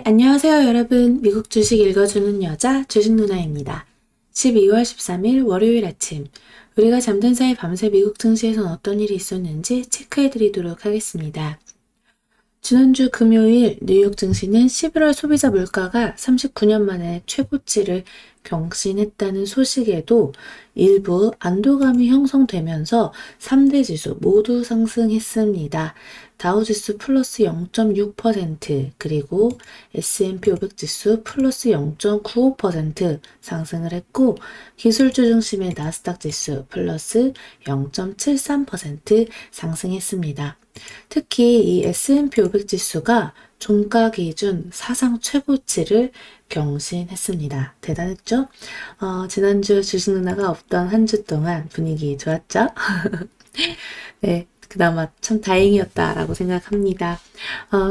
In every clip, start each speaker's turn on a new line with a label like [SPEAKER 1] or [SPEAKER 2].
[SPEAKER 1] 안녕하세요, 여러분. 미국 주식 읽어주는 여자 주식 누나입니다. 12월 13일 월요일 아침, 우리가 잠든 사이 밤새 미국 증시에선 어떤 일이 있었는지 체크해 드리도록 하겠습니다. 지난주 금요일 뉴욕 증시는 11월 소비자 물가가 39년 만에 최고치를 경신했다는 소식에도 일부 안도감이 형성되면서 3대 지수 모두 상승했습니다. 다우지수 플러스 0.6%, 그리고 S&P 500 지수 플러스 0.95% 상승을 했고, 기술주 중심의 나스닥 지수 플러스 0.73% 상승했습니다. 특히 이 S&P 500 지수가 종가 기준 사상 최고치를 경신했습니다. 대단했죠? 지난주 주식 누나가 없던 한 주 동안 분위기 좋았죠? 네, 그나마 참 다행이었다라고 생각합니다.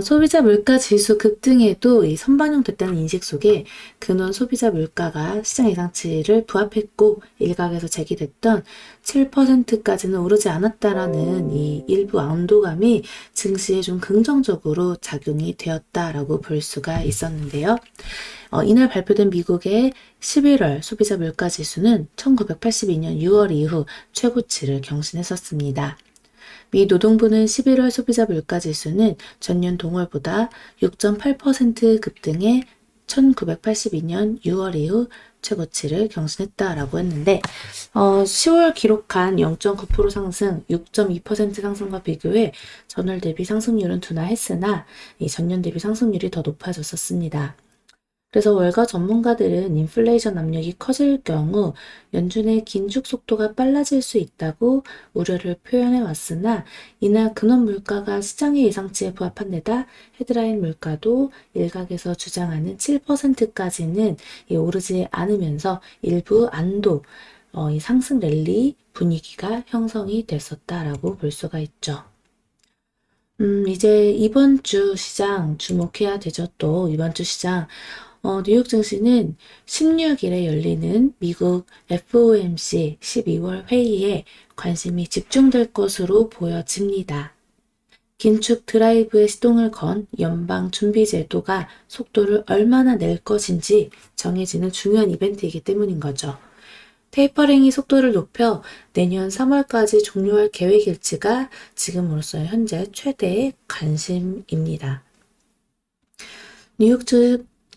[SPEAKER 1] 소비자 물가 지수 급등에도 이 선반영 됐다는 인식 속에 근원 소비자 물가가 시장 예상치를 부합했고 일각에서 제기됐던 7%까지는 오르지 않았다라는 이 일부 안도감이 증시에 좀 긍정적으로 작용이 되었다라고 볼 수가 있었는데요. 이날 발표된 미국의 11월 소비자 물가 지수는 1982년 6월 이후 최고치를 경신했었습니다. 미 노동부는 11월 소비자 물가 지수는 전년 동월보다 6.8% 급등해 1982년 6월 이후 최고치를 경신했다라고 했는데 10월 기록한 0.9% 상승, 6.2% 상승과 비교해 전월 대비 상승률은 둔화했으나 이 전년 대비 상승률이 더 높아졌었습니다. 그래서 월가 전문가들은 인플레이션 압력이 커질 경우 연준의 긴축 속도가 빨라질 수 있다고 우려를 표현해 왔으나 이날 근원 물가가 시장의 예상치에 부합한 데다 헤드라인 물가도 일각에서 주장하는 7%까지는 오르지 않으면서 일부 안도, 이 상승 랠리 분위기가 형성이 됐었다라고 볼 수가 있죠. 이제 이번 주 시장 주목해야 되죠. 또 이번 주 시장 뉴욕 증시는 16일에 열리는 미국 FOMC 12월 회의에 관심이 집중될 것으로 보여집니다. 긴축 드라이브에 시동을 건 연방준비제도가 속도를 얼마나 낼 것인지 정해지는 중요한 이벤트이기 때문인 거죠. 테이퍼링이 속도를 높여 내년 3월까지 종료할 계획일지가 지금으로서 현재 최대의 관심입니다.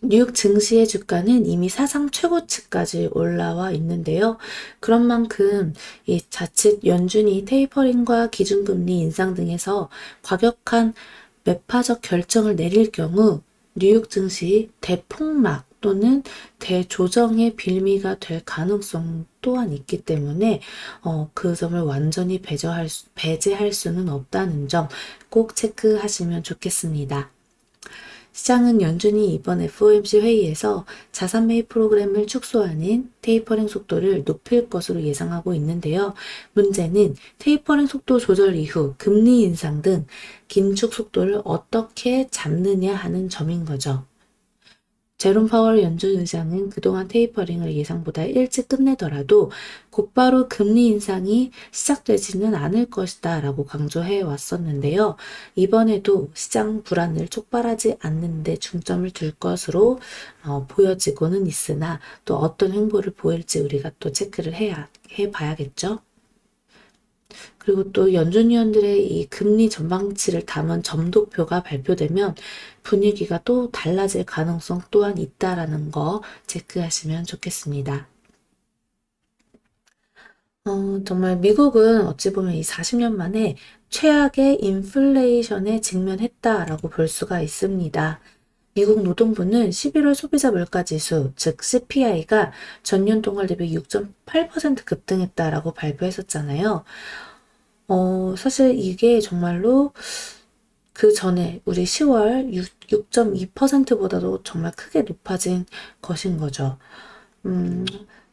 [SPEAKER 1] 뉴욕 증시의 주가는 이미 사상 최고치까지 올라와 있는데요. 그런 만큼 이 자칫 연준이 테이퍼링과 기준금리 인상 등에서 과격한 매파적 결정을 내릴 경우 뉴욕 증시 대폭락 또는 대조정의 빌미가 될 가능성 또한 있기 때문에 그 점을 완전히 배제할 수는 없다는 점 꼭 체크하시면 좋겠습니다. 시장은 연준이 이번 FOMC 회의에서 자산 매입 프로그램을 축소하는 테이퍼링 속도를 높일 것으로 예상하고 있는데요. 문제는 테이퍼링 속도 조절 이후 금리 인상 등 긴축 속도를 어떻게 잡느냐 하는 점인 거죠. 제롬 파월 연준 의장은 그동안 테이퍼링을 예상보다 일찍 끝내더라도 곧바로 금리 인상이 시작되지는 않을 것이다 라고 강조해 왔었는데요. 이번에도 시장 불안을 촉발하지 않는 데 중점을 둘 것으로 보여지고는 있으나 또 어떤 행보를 보일지 우리가 또 체크를 해봐야겠죠. 그리고 또 연준위원들의 이 금리 전망치를 담은 점도표가 발표되면 분위기가 또 달라질 가능성 또한 있다라는 거 체크하시면 좋겠습니다. 정말 미국은 어찌 보면 이 40년 만에 최악의 인플레이션에 직면했다라고 볼 수가 있습니다. 미국 노동부는 11월 소비자 물가 지수, 즉 CPI가 전년 동월 대비 6.8% 급등했다라고 발표했었잖아요. 사실 이게 정말로 그 전에 우리 10월 6.2%보다도 정말 크게 높아진 것인 거죠.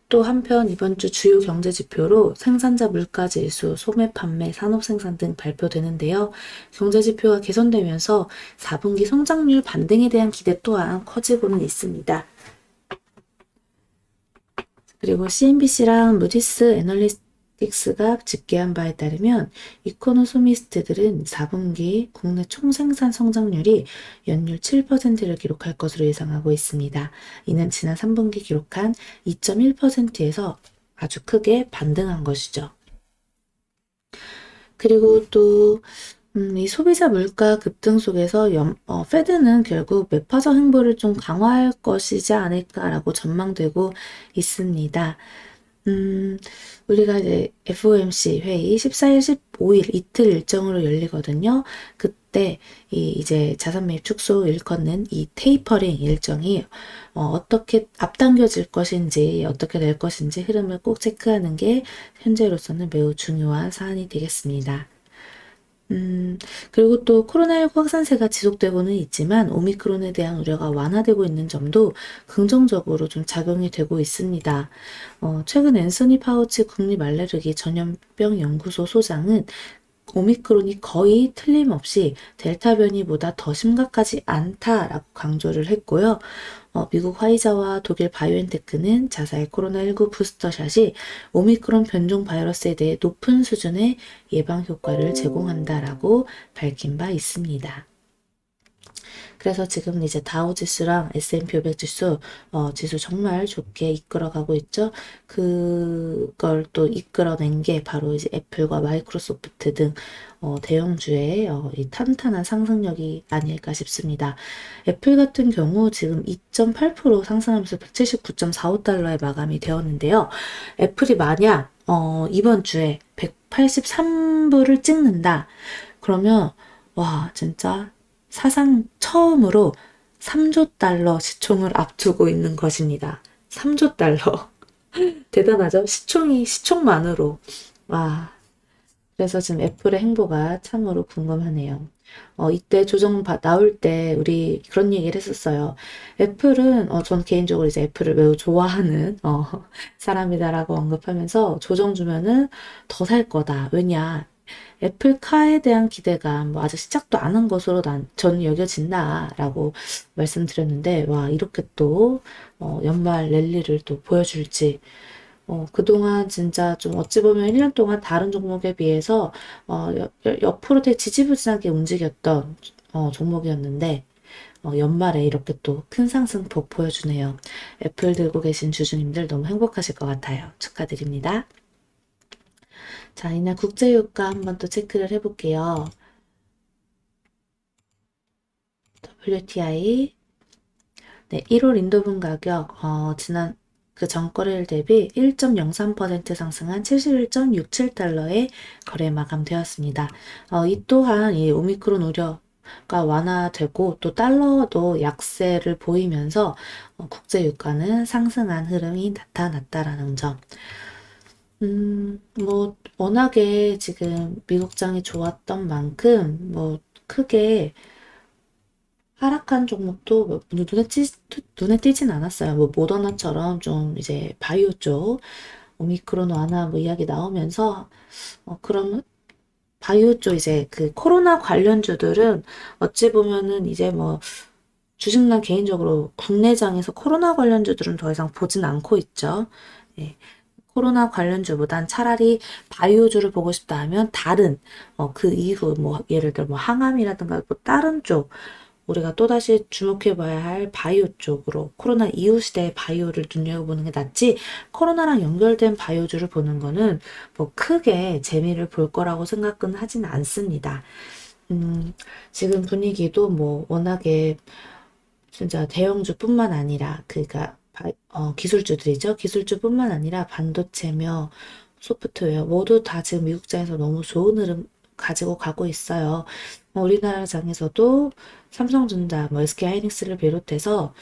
[SPEAKER 1] 또 한편 이번 주 주요 경제 지표로 생산자 물가 지수, 소매 판매, 산업 생산 등 발표되는데요. 경제 지표가 개선되면서 4분기 성장률 반등에 대한 기대 또한 커지고는 있습니다. 그리고 CNBC랑 무디스 애널리스트 스택틱스가 집계한 바에 따르면 이코노소미스트들은 4분기 국내 총생산 성장률이 연율 7%를 기록할 것으로 예상하고 있습니다. 이는 지난 3분기 기록한 2.1%에서 아주 크게 반등한 것이죠. 그리고 또 이 소비자 물가 급등 속에서 페드는 결국 매파적 행보를 좀 강화할 것이지 않을까라고 전망되고 있습니다. 우리가 이제 FOMC 회의 14일, 15일 이틀 일정으로 열리거든요. 그때 이제 자산 매입 축소 일컫는 이 테이퍼링 일정이 어떻게 앞당겨질 것인지, 어떻게 될 것인지 흐름을 꼭 체크하는 게 현재로서는 매우 중요한 사안이 되겠습니다. 그리고 또 코로나19 확산세가 지속되고는 있지만 오미크론에 대한 우려가 완화되고 있는 점도 긍정적으로 좀 작용이 되고 있습니다. 최근 앤서니 파우치 국립알레르기 전염병 연구소 소장은 오미크론이 거의 틀림없이 델타 변이보다 더 심각하지 않다라고 강조를 했고요. 미국 화이자와 독일 바이오엔테크는 자사의 코로나19 부스터샷이 오미크론 변종 바이러스에 대해 높은 수준의 예방 효과를 제공한다라고 밝힌 바 있습니다. 그래서 지금 이제 다우지수랑 S&P 500 지수, 지수 정말 좋게 이끌어가고 있죠. 그걸 또 이끌어낸 게 바로 이제 애플과 마이크로소프트 등 대형주의 이 탄탄한 상승력이 아닐까 싶습니다. 애플 같은 경우 지금 2.8% 상승하면서 179.45달러에 마감이 되었는데요. 애플이 만약 이번 주에 183불을 찍는다. 그러면 와 진짜 사상 처음으로 3조 달러 시총을 앞두고 있는 것입니다. 3조 달러. 대단하죠? 시총만으로. 와. 그래서 지금 애플의 행보가 참으로 궁금하네요. 이때 조정 나올 때 우리 그런 얘기를 했었어요. 애플은, 전 개인적으로 이제 애플을 매우 좋아하는, 사람이다라고 언급하면서 조정 주면은 더 살 거다. 왜냐? 애플카에 대한 기대가 뭐 아직 시작도 안 한 것으로 저는 여겨진다라고 말씀드렸는데, 와, 이렇게 또, 연말 랠리를 또 보여줄지, 그동안 진짜 좀 어찌 보면 1년 동안 다른 종목에 비해서, 옆으로 되게 지지부진하게 움직였던, 종목이었는데, 연말에 이렇게 또 큰 상승폭 보여주네요. 애플 들고 계신 주주님들 너무 행복하실 것 같아요. 축하드립니다. 자, 이날 국제유가 한번 또 체크를 해볼게요. WTI. 네, 1월 인도분 가격, 지난 그 전거래일 대비 1.03% 상승한 71.67달러에 거래 마감되었습니다. 이 또한 이 오미크론 우려가 완화되고 또 달러도 약세를 보이면서 국제유가는 상승한 흐름이 나타났다라는 점. 뭐, 워낙에 지금 미국장이 좋았던 만큼, 뭐, 크게 하락한 종목도 뭐 눈에 띄진 않았어요. 뭐, 모더나처럼 좀 이제 바이오 쪽, 오미크론 완화 뭐 이야기 나오면서, 그럼 바이오 쪽 이제 그 코로나 관련주들은 어찌 보면은 이제 뭐, 주식난 개인적으로 국내장에서 코로나 관련주들은 더 이상 보진 않고 있죠. 예. 코로나 관련주보단 차라리 바이오주를 보고 싶다 하면 다른 그 이후 뭐 예를 들어 뭐 항암이라든가 뭐 다른 쪽 우리가 또다시 주목해 봐야 할 바이오 쪽으로 코로나 이후 시대의 바이오를 눈여겨보는 게 낫지 코로나랑 연결된 바이오주를 보는 거는 뭐 크게 재미를 볼 거라고 생각은 하진 않습니다. 지금 분위기도 뭐 워낙에 진짜 대형주뿐만 아니라 그러니까 기술주들이죠. 기술주뿐만 아니라 반도체며 소프트웨어 모두 다 지금 미국장에서 너무 좋은 흐름 가지고 가고 있어요. 우리나라 장에서도 삼성전자, 뭐 SK하이닉스를 비롯해서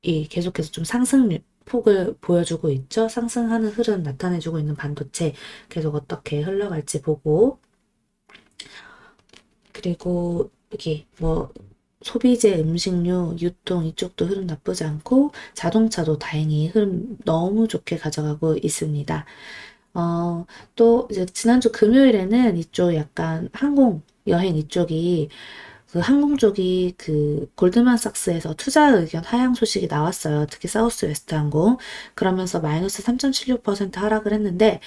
[SPEAKER 1] 이 계속해서 좀 상승 폭을 보여주고 있죠. 상승하는 흐름 나타내주고 있는 반도체 계속 어떻게 흘러갈지 보고 그리고 여기 뭐 소비재, 음식료, 유통 이쪽도 흐름 나쁘지 않고 자동차도 다행히 흐름 너무 좋게 가져가고 있습니다. 또 이제 지난주 금요일에는 이쪽 약간 항공 여행 이쪽이 그 항공 쪽이 그 골드만삭스에서 투자 의견 하향 소식이 나왔어요. 특히 사우스웨스트 항공. 그러면서 마이너스 3.76% 하락을 했는데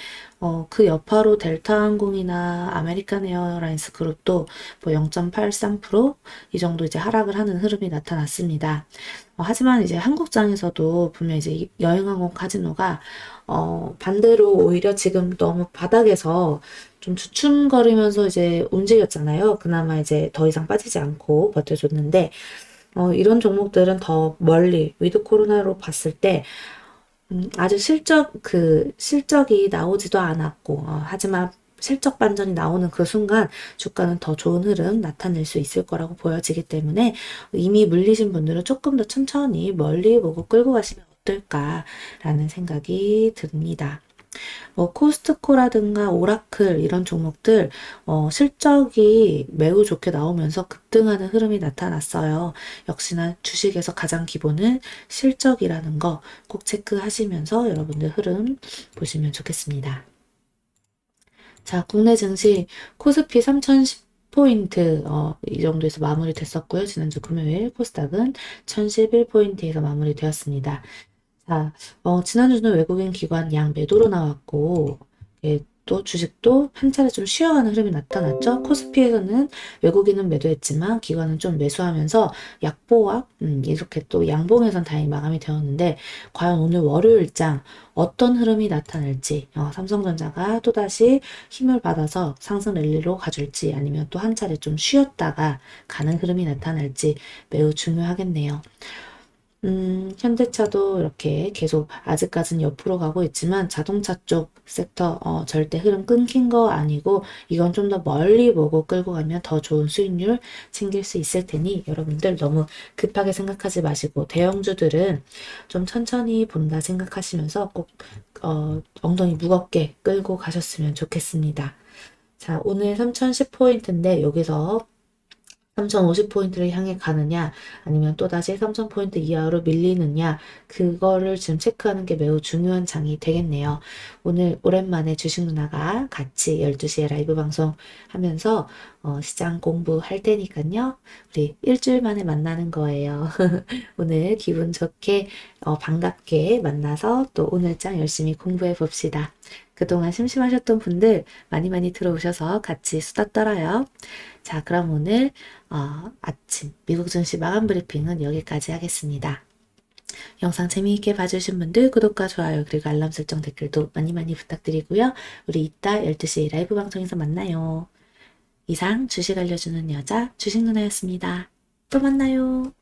[SPEAKER 1] 그 여파로 델타 항공이나 아메리칸 에어라인스 그룹도 뭐 0.83%이 정도 이제 하락을 하는 흐름이 나타났습니다. 하지만 이제 한국장에서도 분명 이제 여행항공 카지노가 반대로 오히려 지금 너무 바닥에서 좀 주춤거리면서 이제 움직였잖아요. 그나마 이제 더 이상 빠지지 않고 버텨줬는데, 이런 종목들은 더 멀리, 위드 코로나로 봤을 때, 아주 실적이 나오지도 않았고, 하지만 실적 반전이 나오는 그 순간 주가는 더 좋은 흐름 나타낼 수 있을 거라고 보여지기 때문에 이미 물리신 분들은 조금 더 천천히 멀리 보고 끌고 가시면 어떨까라는 생각이 듭니다. 뭐 코스트코라든가 오라클 이런 종목들 실적이 매우 좋게 나오면서 급등하는 흐름이 나타났어요. 역시나 주식에서 가장 기본은 실적이라는 거 꼭 체크하시면서 여러분들 흐름 보시면 좋겠습니다. 자, 국내 증시 코스피 3010포인트 이 정도에서 마무리됐었고요. 지난주 금요일 코스닥은 1011포인트에서 마무리되었습니다. 자, 지난주는 외국인 기관 양 매도로 나왔고, 예, 또 주식도 한 차례 좀 쉬어가는 흐름이 나타났죠. 코스피에서는 외국인은 매도했지만 기관은 좀 매수하면서 약보합, 이렇게 또 양봉에선 다행히 마감이 되었는데, 과연 오늘 월요일장 어떤 흐름이 나타날지, 삼성전자가 또다시 힘을 받아서 상승 랠리로 가줄지, 아니면 또 한 차례 좀 쉬었다가 가는 흐름이 나타날지 매우 중요하겠네요. 현대차도 이렇게 계속 아직까지는 옆으로 가고 있지만 자동차 쪽 섹터 절대 흐름 끊긴 거 아니고 이건 좀 더 멀리 보고 끌고 가면 더 좋은 수익률 챙길 수 있을 테니 여러분들 너무 급하게 생각하지 마시고 대형주들은 좀 천천히 본다 생각하시면서 꼭 엉덩이 무겁게 끌고 가셨으면 좋겠습니다. 자, 오늘 3010포인트인데 여기서 3050포인트를 향해 가느냐, 아니면 또다시 3000포인트 이하로 밀리느냐, 그거를 지금 체크하는 게 매우 중요한 장이 되겠네요. 오늘 오랜만에 주식 누나가 같이 12시에 라이브 방송 하면서 시장 공부할 테니까요. 우리 일주일 만에 만나는 거예요. 오늘 기분 좋게 반갑게 만나서 또 오늘 장 열심히 공부해 봅시다. 그동안 심심하셨던 분들 많이 많이 들어오셔서 같이 수다 떨어요. 자, 그럼 오늘 아침 미국 증시 마감 브리핑은 여기까지 하겠습니다. 영상 재미있게 봐주신 분들 구독과 좋아요 그리고 알람 설정 댓글도 많이 많이 부탁드리고요. 우리 이따 12시 라이브 방송에서 만나요. 이상 주식 알려주는 여자 주식 누나였습니다. 또 만나요.